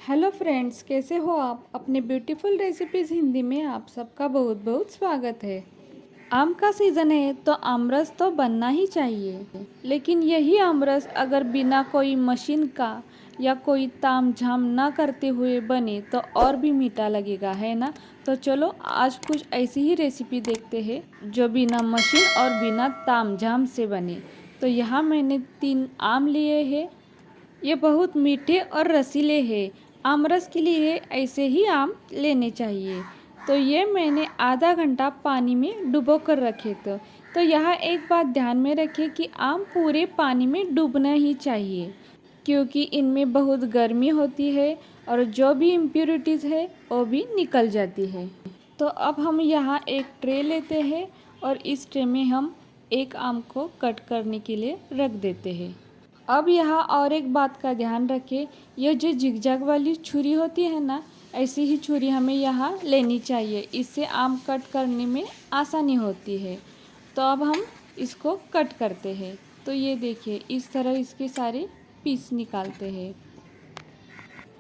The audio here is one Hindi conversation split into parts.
हेलो फ्रेंड्स, कैसे हो आप। अपने ब्यूटीफुल रेसिपीज़ हिंदी में आप सबका बहुत बहुत स्वागत है। आम का सीज़न है तो आमरस तो बनना ही चाहिए, लेकिन यही आमरस अगर बिना कोई मशीन का या कोई तामझाम ना करते हुए बने तो और भी मीठा लगेगा, है ना। तो चलो आज कुछ ऐसी ही रेसिपी देखते हैं जो बिना मशीन और बिना तामझाम से बने। तो यहाँ मैंने 3 आम लिए हैं। ये बहुत मीठे और रसीले हैं। आमरस के लिए ऐसे ही आम लेने चाहिए। तो ये मैंने आधा घंटा पानी में डुबो कर रखे थे। तो यहाँ एक बात ध्यान में रखें कि आम पूरे पानी में डूबना ही चाहिए, क्योंकि इनमें बहुत गर्मी होती है और जो भी इम्प्योरिटीज़ है वो भी निकल जाती है। तो अब हम यहाँ एक ट्रे लेते हैं और इस ट्रे में हम एक आम को कट करने के लिए रख देते हैं। अब यहाँ और एक बात का ध्यान रखें, यह जो जिगजैग वाली छुरी होती है ना, ऐसी ही छुरी हमें यहाँ लेनी चाहिए। इससे आम कट करने में आसानी होती है। तो अब हम इसको कट करते हैं। तो ये देखिए, इस तरह इसके सारे पीस निकालते हैं।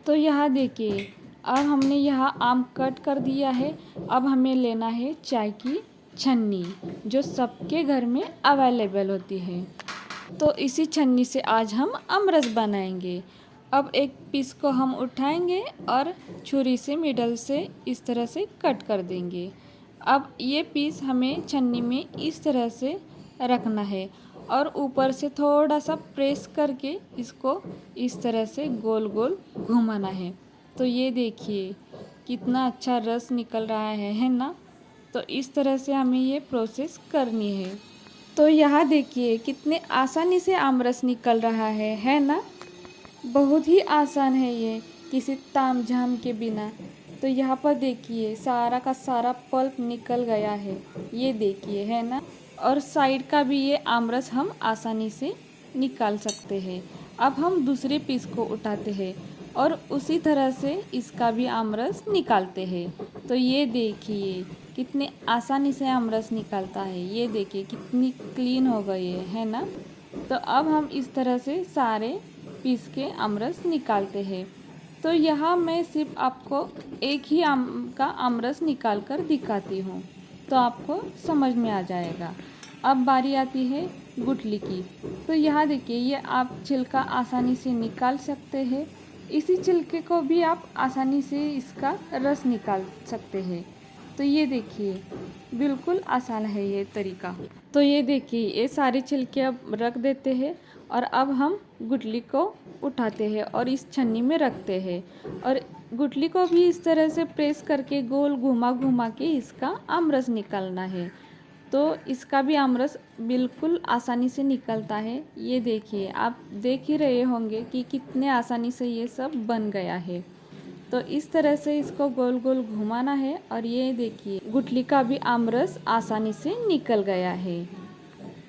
तो यहाँ देखिए, अब हमने यहाँ आम कट कर दिया है। अब हमें लेना है चाय की छन्नी, जो सबके घर में अवेलेबल होती है। तो इसी छन्नी से आज हम आमरस बनाएंगे। अब एक पीस को हम उठाएंगे और छुरी से मिडल से इस तरह से कट कर देंगे। अब ये पीस हमें छन्नी में इस तरह से रखना है और ऊपर से थोड़ा सा प्रेस करके इसको इस तरह से गोल गोल घुमाना है। तो ये देखिए कितना अच्छा रस निकल रहा है ना। तो इस तरह से हमें ये प्रोसेस करनी है। तो यहाँ देखिए कितने आसानी से आमरस निकल रहा है ना। बहुत ही आसान है ये, किसी तामझाम के बिना। तो यहाँ पर देखिए सारा का सारा पल्प निकल गया है, ये देखिए, है ना। और साइड का भी ये आमरस हम आसानी से निकाल सकते हैं। अब हम दूसरे पीस को उठाते हैं और उसी तरह से इसका भी आमरस निकालते हैं। तो ये देखिए कितने आसानी से आमरस निकलता है। ये देखिए कितनी क्लीन हो गई है ना। तो अब हम इस तरह से सारे पीस के आमरस निकालते हैं। तो यहाँ मैं सिर्फ आपको एक ही आम का आमरस निकाल कर दिखाती हूँ, तो आपको समझ में आ जाएगा। अब बारी आती है गुठली की। तो यहाँ देखिए, ये आप छिलका आसानी से निकाल सकते हैं। इसी छिलके को भी आप आसानी से इसका रस निकाल सकते हैं। तो ये देखिए बिल्कुल आसान है ये तरीका। तो ये देखिए ये सारे छिलके अब रख देते हैं और अब हम गुठली को उठाते हैं और इस छन्नी में रखते हैं और गुठली को भी इस तरह से प्रेस करके गोल घुमा घुमा के इसका आमरस निकालना है। तो इसका भी आमरस बिल्कुल आसानी से निकलता है। ये देखिए, आप देख ही रहे होंगे कि कितने आसानी से ये सब बन गया है। तो इस तरह से इसको गोल गोल घुमाना है और ये देखिए गुठली का भी आमरस आसानी से निकल गया है।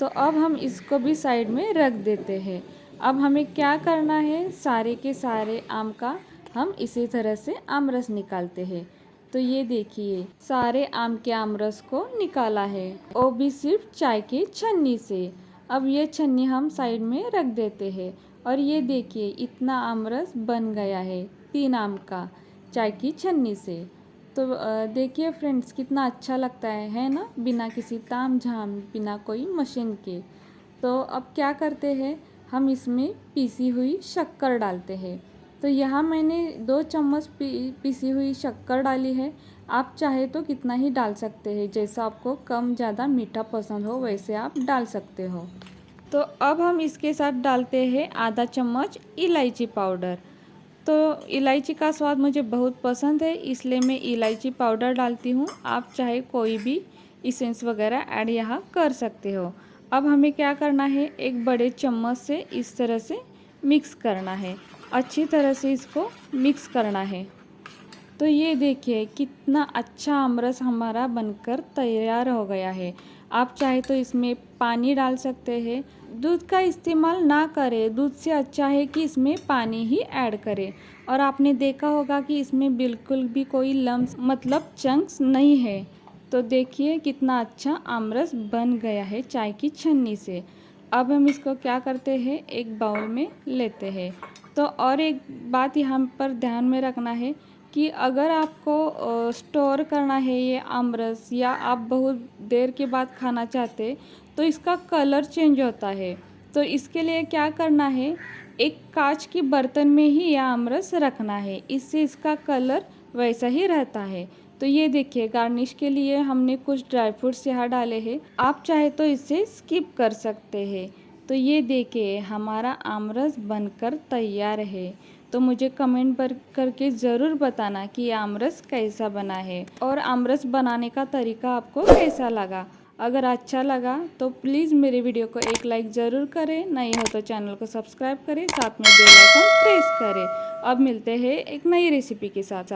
तो अब हम इसको भी साइड में रख देते हैं। अब हमें क्या करना है, सारे के सारे आम का हम इसी तरह से आमरस निकालते हैं। तो ये देखिए सारे आम के आमरस को निकाला है, वो भी सिर्फ चाय की छन्नी से। अब ये छन्नी हम साइड में रख देते हैं और ये देखिए इतना आमरस बन गया है 3 आम का चाय की छन्नी से। तो देखिए फ्रेंड्स कितना अच्छा लगता है ना, बिना किसी तामझाम, बिना कोई मशीन के। तो अब क्या करते हैं, हम इसमें पीसी हुई शक्कर डालते हैं। तो यहाँ मैंने 2 चम्मच पीसी हुई शक्कर डाली है। आप चाहे तो कितना ही डाल सकते हैं, जैसा आपको कम ज़्यादा मीठा पसंद हो वैसे आप डाल सकते हो। तो अब हम इसके साथ डालते हैं आधा चम्मच इलायची पाउडर। तो इलायची का स्वाद मुझे बहुत पसंद है, इसलिए मैं इलायची पाउडर डालती हूँ। आप चाहे कोई भी इसेंस वगैरह ऐड यहाँ कर सकते हो। अब हमें क्या करना है, एक बड़े चम्मच से इस तरह से मिक्स करना है, अच्छी तरह से इसको मिक्स करना है। तो ये देखिए कितना अच्छा आमरस हमारा बनकर तैयार हो गया है। आप चाहे तो इसमें पानी डाल सकते हैं। दूध का इस्तेमाल ना करें, दूध से अच्छा है कि इसमें पानी ही ऐड करें। और आपने देखा होगा कि इसमें बिल्कुल भी कोई लम्स मतलब चंक्स नहीं है। तो देखिए कितना अच्छा आमरस बन गया है चाय की छन्नी से। अब हम इसको क्या करते हैं, एक बाउल में लेते हैं। तो और एक बात यहाँ पर ध्यान में रखना है कि अगर आपको स्टोर करना है ये आमरस या आप बहुत देर के बाद खाना चाहते तो इसका कलर चेंज होता है। तो इसके लिए क्या करना है, एक कांच की बर्तन में ही यह आमरस रखना है, इससे इसका कलर वैसा ही रहता है। तो ये देखिए गार्निश के लिए हमने कुछ ड्राई फ्रूट्स यहाँ डाले हैं, आप चाहे तो इसे स्किप कर सकते हैं। तो ये देखिए हमारा आमरस बनकर तैयार है। तो मुझे कमेंट पर करके ज़रूर बताना कि ये आमरस कैसा बना है और आमरस बनाने का तरीका आपको कैसा लगा। अगर अच्छा लगा तो प्लीज़ मेरे वीडियो को एक लाइक ज़रूर करें, नए हो तो चैनल को सब्सक्राइब करें, साथ में बेल आइकन प्रेस करें। अब मिलते हैं एक नई रेसिपी के साथ।